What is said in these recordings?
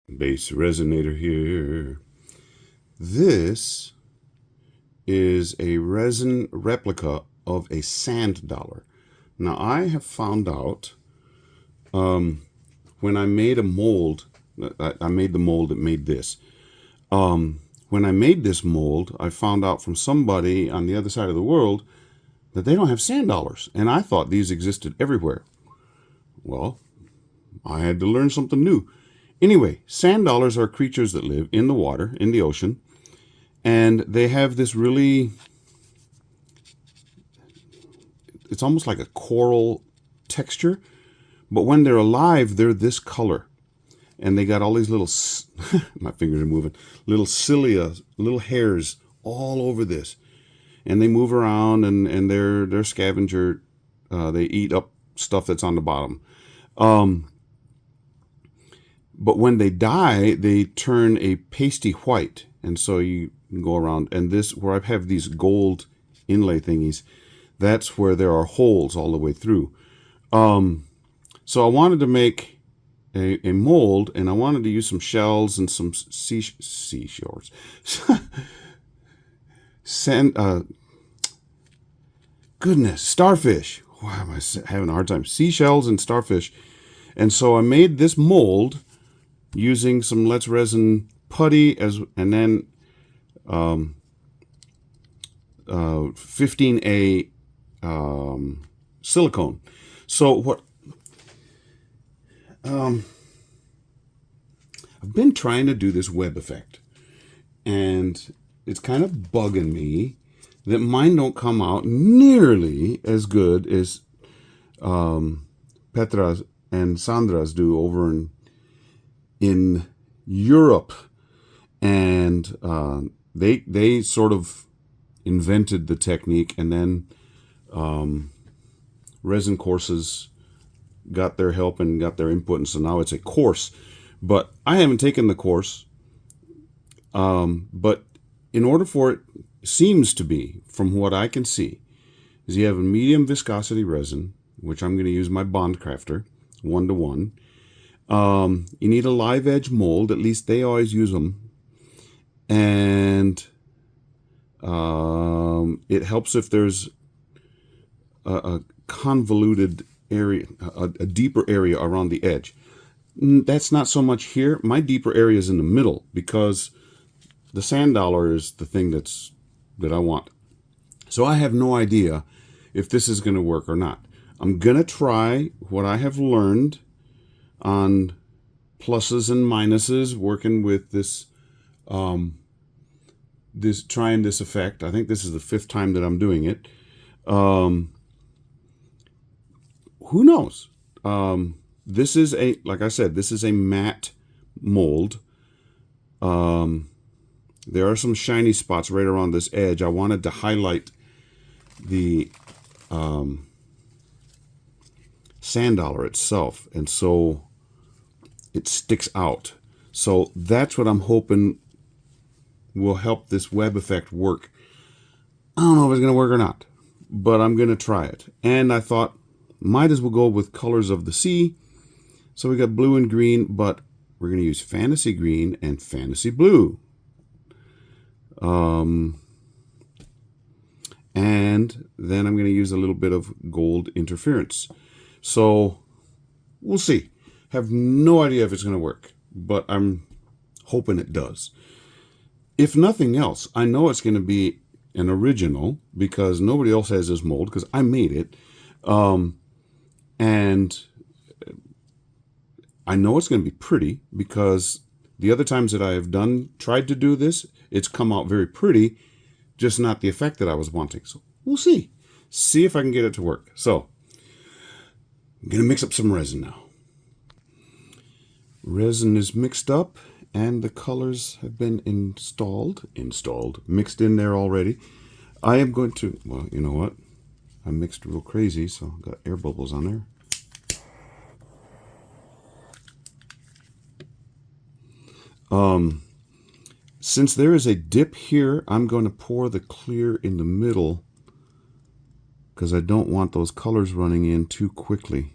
BassResinator here. This is a resin replica of a sand dollar. Now I have found out when I made a mold, I made the mold that made this. When I made this mold, I found out from somebody on the other side of the world that they don't have sand dollars. And I thought these existed everywhere. Well, I had to learn something new. Anyway, sand dollars are creatures that live in the water, in the ocean, and they have this really, it's almost like a coral texture, but when they're alive, they're this color. And they got all these little, my fingers are moving, little cilia, little hairs all over this. And they move around, and they're scavenger. They eat up stuff that's on the bottom. But when they die, they turn a pasty white. And so you can go around. And this, where I have these gold inlay thingies, that's where there are holes all the way through. So I wanted to make a mold, and I wanted to use some shells and some seashores. Starfish. Why am I having a hard time? Seashells and starfish. And so I made this mold using some Let's Resin putty and then 15A silicone. So what I've been trying to do this web effect, and it's kind of bugging me that mine don't come out nearly as good as Petra's and Sandra's do over in Europe. And they sort of invented the technique, and then resin courses got their help and got their input, and so now it's a course. But I haven't taken the course. But in order for it, seems to be, from what I can see, is you have a medium viscosity resin, which I'm going to use my Bond Crafter 1:1. You need a live edge mold, at least they always use them. And it helps if there's a convoluted area, a deeper area around the edge. That's not so much here. My deeper area is in the middle, because the sand dollar is the thing that I want. So I have no idea if this is going to work or not. I'm going to try what I have learned on pluses and minuses working with this trying this effect. I think this is the 5th time that I'm doing it. Who knows? This is like I said, this is a matte mold. There are some shiny spots right around this edge. I wanted to highlight the sand dollar itself, and so it sticks out. So that's what I'm hoping will help this web effect work. I don't know if it's going to work or not, but I'm going to try it. And I thought, might as well go with colors of the sea. So we got blue and green, but we're going to use fantasy green and fantasy blue. And then I'm going to use a little bit of gold interference. So we'll see. Have no idea if it's going to work, but I'm hoping it does. If nothing else, I know it's going to be an original, because nobody else has this mold, because I made it. And I know it's going to be pretty, because the other times that I have tried to do this, it's come out very pretty, just not the effect that I was wanting. So we'll see. See if I can get it to work. So I'm going to mix up some resin now. Resin is mixed up, and the colors have been mixed in there already. I am going to, well, you know what? I mixed real crazy, so I've got air bubbles on there. Since there is a dip here, I'm going to pour the clear in the middle, because I don't want those colors running in too quickly.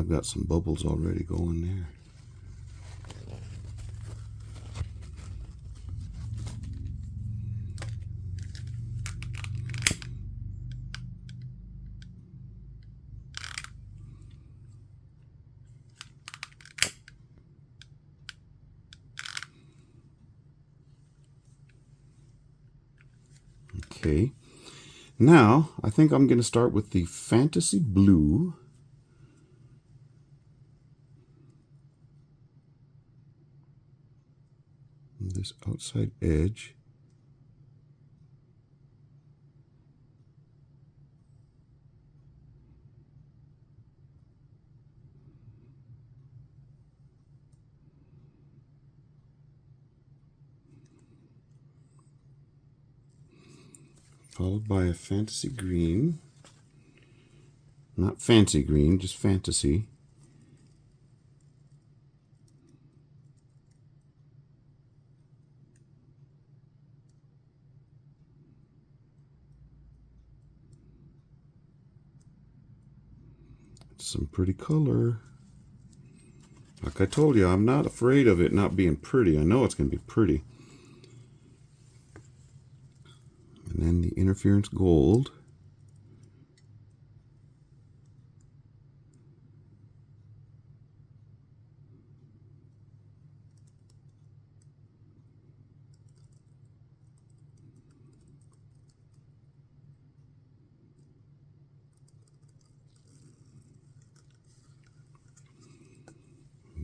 I've got some bubbles already going there. Okay, now I think I'm going to start with the Fantasy Blue. This outside edge. Followed by a Fantasy Green. Not fancy green, just fantasy. Some pretty color. Like I told you, I'm not afraid of it not being pretty. I know it's going to be pretty. And then the interference gold.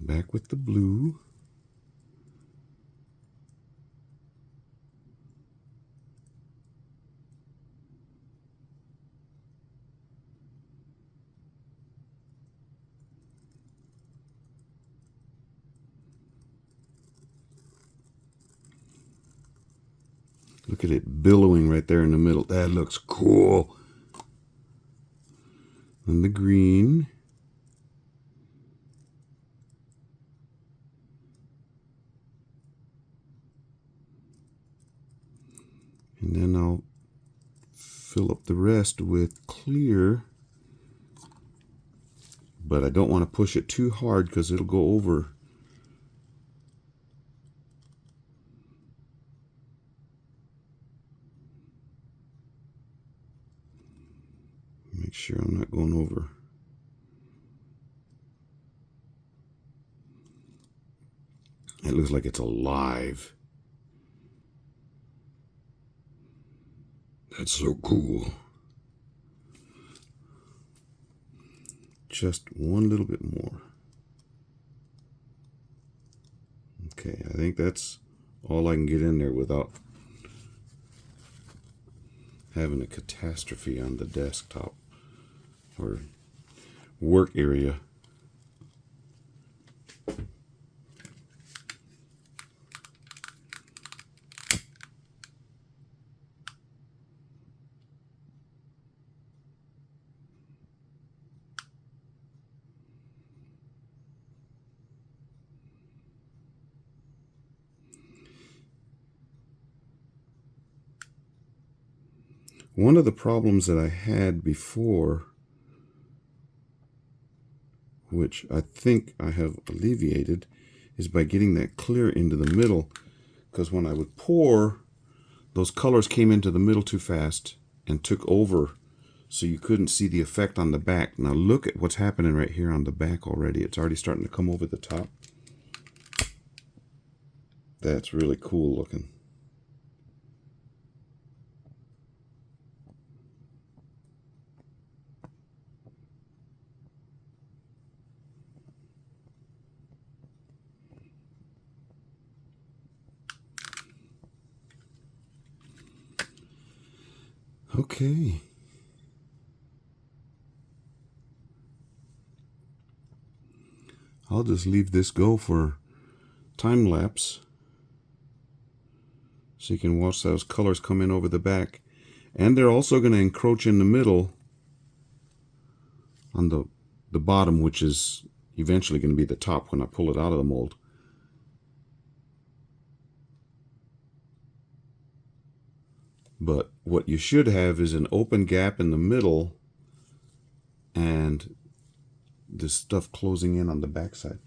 Back with the blue. Look at it billowing right there in the middle. That looks cool. And the green. And then I'll fill up the rest with clear. But I don't want to push it too hard because it'll go over. Make sure I'm not going over. It looks like it's alive. That's so cool. Just one little bit more. Okay, I think that's all I can get in there without having a catastrophe on the desktop or work area. One of the problems that I had before, which I think I have alleviated, is by getting that clear into the middle, because when I would pour, those colors came into the middle too fast and took over, so you couldn't see the effect on the back. Now look at what's happening right here on the back already. It's already starting to come over the top. That's really cool looking. Okay. I'll just leave this go for time lapse so you can watch those colors come in over the back. And they're also going to encroach in the middle on the bottom, which is eventually going to be the top when I pull it out of the mold. But what you should have is an open gap in the middle and this stuff closing in on the backside.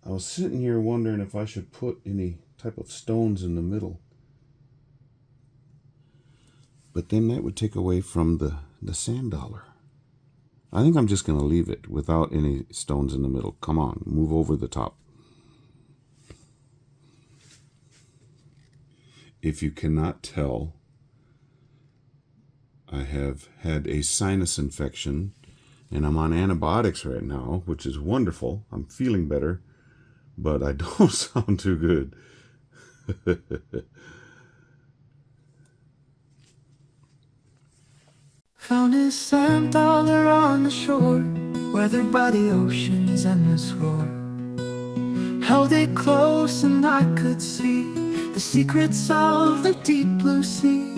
I was sitting here wondering if I should put any type of stones in the middle. But then that would take away from the sand dollar. I think I'm just going to leave it without any stones in the middle. Come on, move over the top. If you cannot tell, I have had a sinus infection and I'm on antibiotics right now, which is wonderful. I'm feeling better, but I don't sound too good. Found his sand dollar on the shore, weathered by the ocean's endless roar. Held it close and I could see the secrets of the deep blue sea.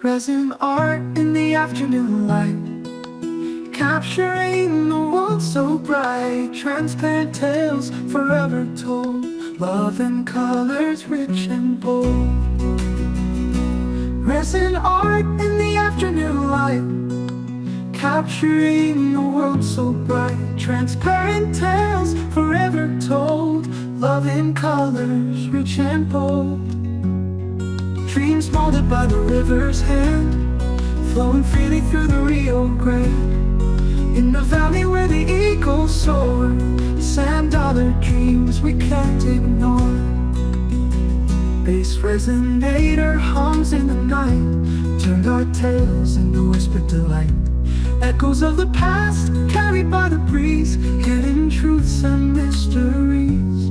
Resin art in the afternoon light, capturing the world so bright. Transparent tales forever told, love in colors rich and bold. Resin art in the afternoon light, capturing the world so bright. Transparent tales forever told, love in colors rich and bold. Dreams molded by the river's hand, flowing freely through the Rio Grande. In the valley where the eagles soar, sand dollar dreams we can't ignore. BassResinator hums in the night, turned our tales into whispered delight. Echoes of the past carried by the breeze, hidden truths and mysteries.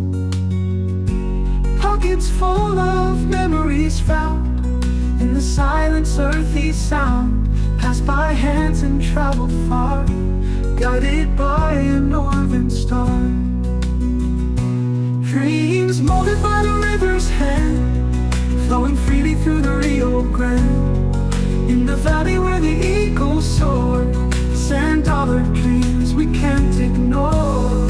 Pockets full of memories found in the silence, earthy sound. Passed by hands and traveled far, guided by a northern star. Dreams molded by the river's hand, flowing freely through the Rio Grande. In the valley where the eagles soar, sand dollar dreams we can't ignore.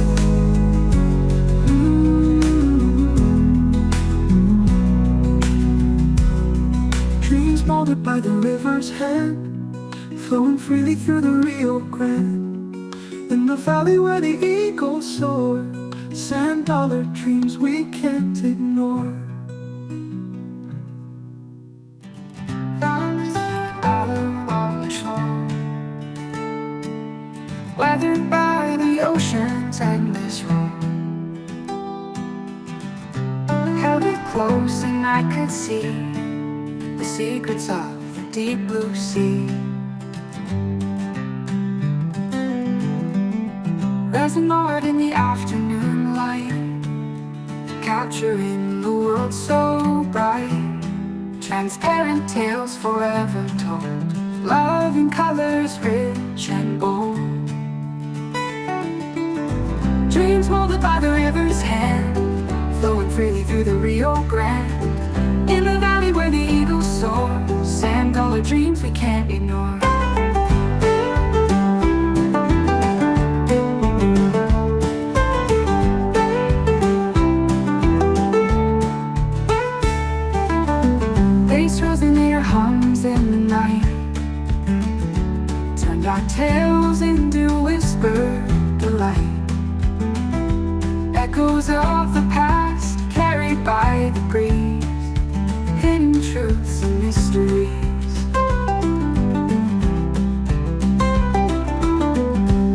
Dreams molded by the river's hand, flowing freely through the Rio Grande. In the valley where the eagles soar, sand dollar dreams we can't ignore. Weathered by the ocean's endless roar, held it close and I could see the secrets of the deep blue sea. Resin art in the afternoon light, capturing the world so bright. Transparent tales forever told, love in colors rich and bold. Dreams molded by the river's hand, flowing freely through the Rio Grande. In the valley where the eagles soar, sand dollar dreams we can't ignore. BassResinator hums in the night, turned our tales into whispered delight. Echoes of the past carried by the breeze, hidden truths and mysteries.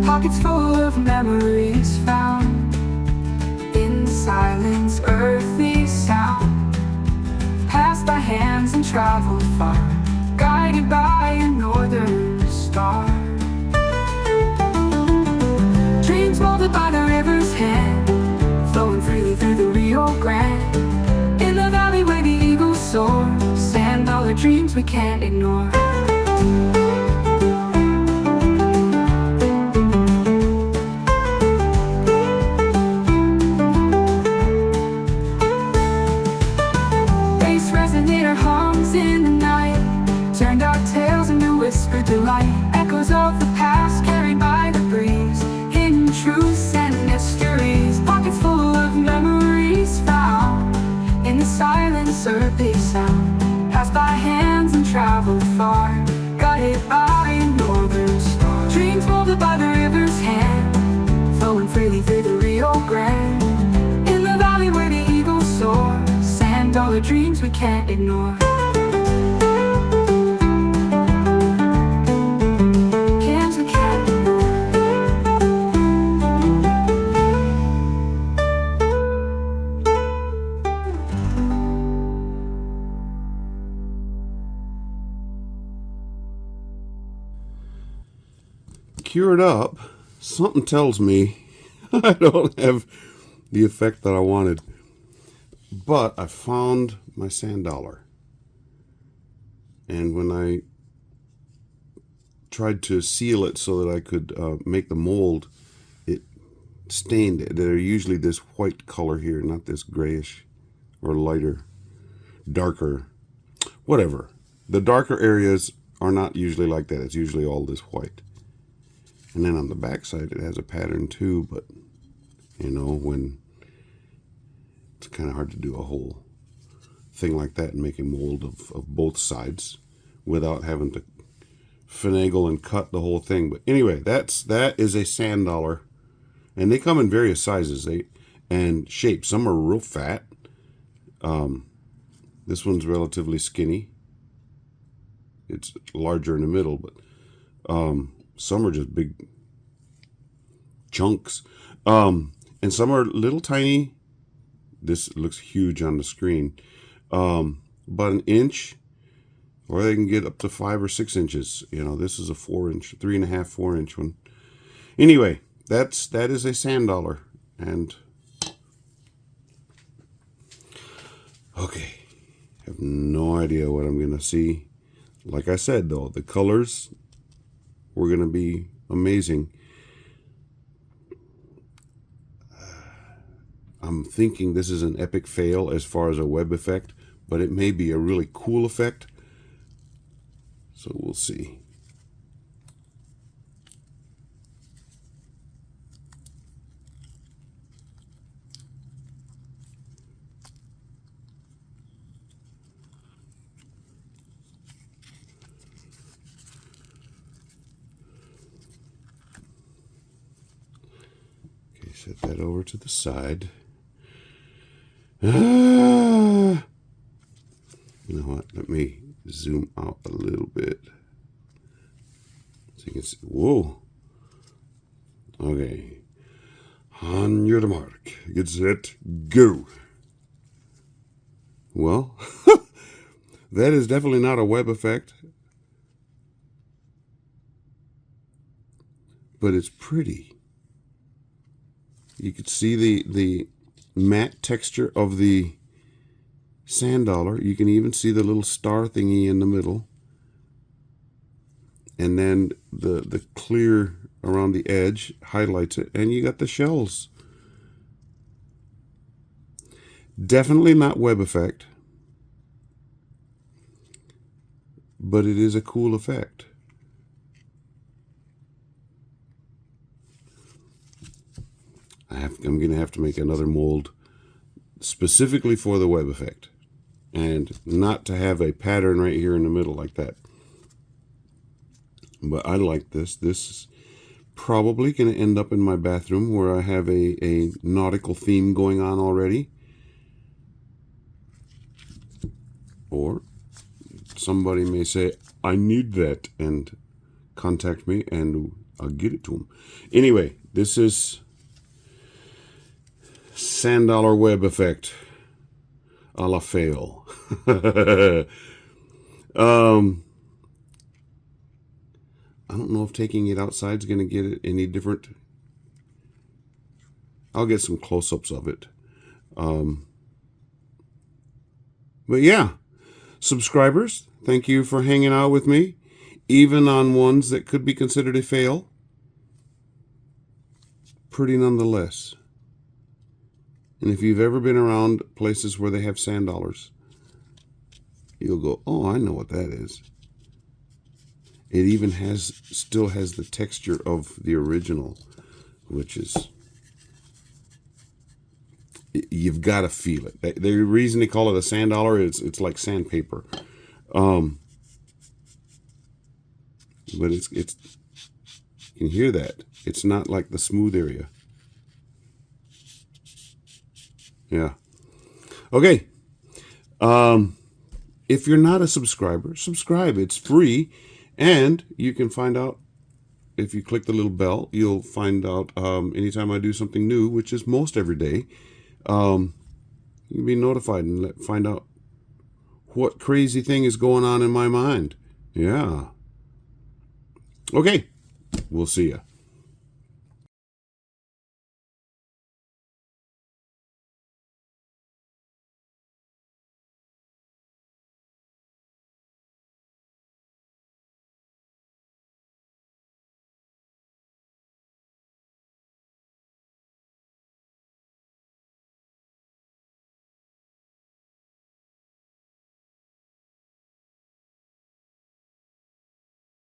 Pockets full of memories found in silence, earthy sound. Passed by hands and traveled far, guided by a northern star. Dreams molded by the river's hand, flowing freely through the Rio Grande. In the valley where the eagles soar, sand dollar dreams we can't ignore. BassResinator hums in the night, turned our tales into whispered delight. Echoes of the past carried by the breeze, hidden truths and mysteries. Pockets full of memories found in the silence, earthly sound. Passed by hands and traveled far, guided by a northern star. Dreams molded by the river dollar dreams we can't ignore. Cans we can't ignore. Cured up, something tells me I don't have the effect that I wanted. But I found my sand dollar. And when I tried to seal it so that I could make the mold, it stained it. They're usually this white color here, not this grayish or lighter, darker, whatever. The darker areas are not usually like that. It's usually all this white. And then on the back side it has a pattern too, but you know, when it's kind of hard to do a whole thing like that and make a mold of both sides without having to finagle and cut the whole thing. But anyway, that is a sand dollar, and they come in various sizes and shapes. Some are real fat. This one's relatively skinny. It's larger in the middle, but some are just big chunks, and some are little tiny. This looks huge on the screen, about an inch, or they can get up to 5 or 6 inches. You know, this is a 4-inch, 3.5, 4-inch one. Anyway, that is a sand dollar, and okay, I have no idea what I'm gonna see. Like I said, though, the colors were gonna be amazing. I'm thinking this is an epic fail as far as a web effect, but it may be a really cool effect. So we'll see. Okay, set that over to the side. You know what? Let me zoom out a little bit so you can see. Whoa. Okay. On your mark. Get set. Go. Well, that is definitely not a web effect, but it's pretty. You could see the matte texture of the sand dollar. You can even see the little star thingy in the middle, and then the clear around the edge highlights it, and you got the shells. Definitely not web effect, but it is a cool effect. I'm gonna have to make another mold specifically for the web effect, and not to have a pattern right here in the middle like that. But I like this. This is probably going to end up in my bathroom where I have a nautical theme going on already. Or somebody may say, I need that, and contact me and I'll get it to them. Anyway, this is sand dollar web effect a la fail. I don't know if taking it outside is going to get it any different. I'll get some close-ups of it. But yeah, subscribers, thank you for hanging out with me, even on ones that could be considered a fail. Pretty nonetheless. And if you've ever been around places where they have sand dollars, you'll go, oh, I know what that is. It even still has the texture of the original, which is, you've got to feel it. The reason they call it a sand dollar is it's like sandpaper. But it's you can hear that. It's not like the smooth area. Yeah. Okay. If you're not a subscriber, subscribe. It's free, and you can find out. If you click the little bell, you'll find out anytime I do something new, which is most every day. You'll be notified and find out what crazy thing is going on in my mind. Yeah. Okay. We'll see ya.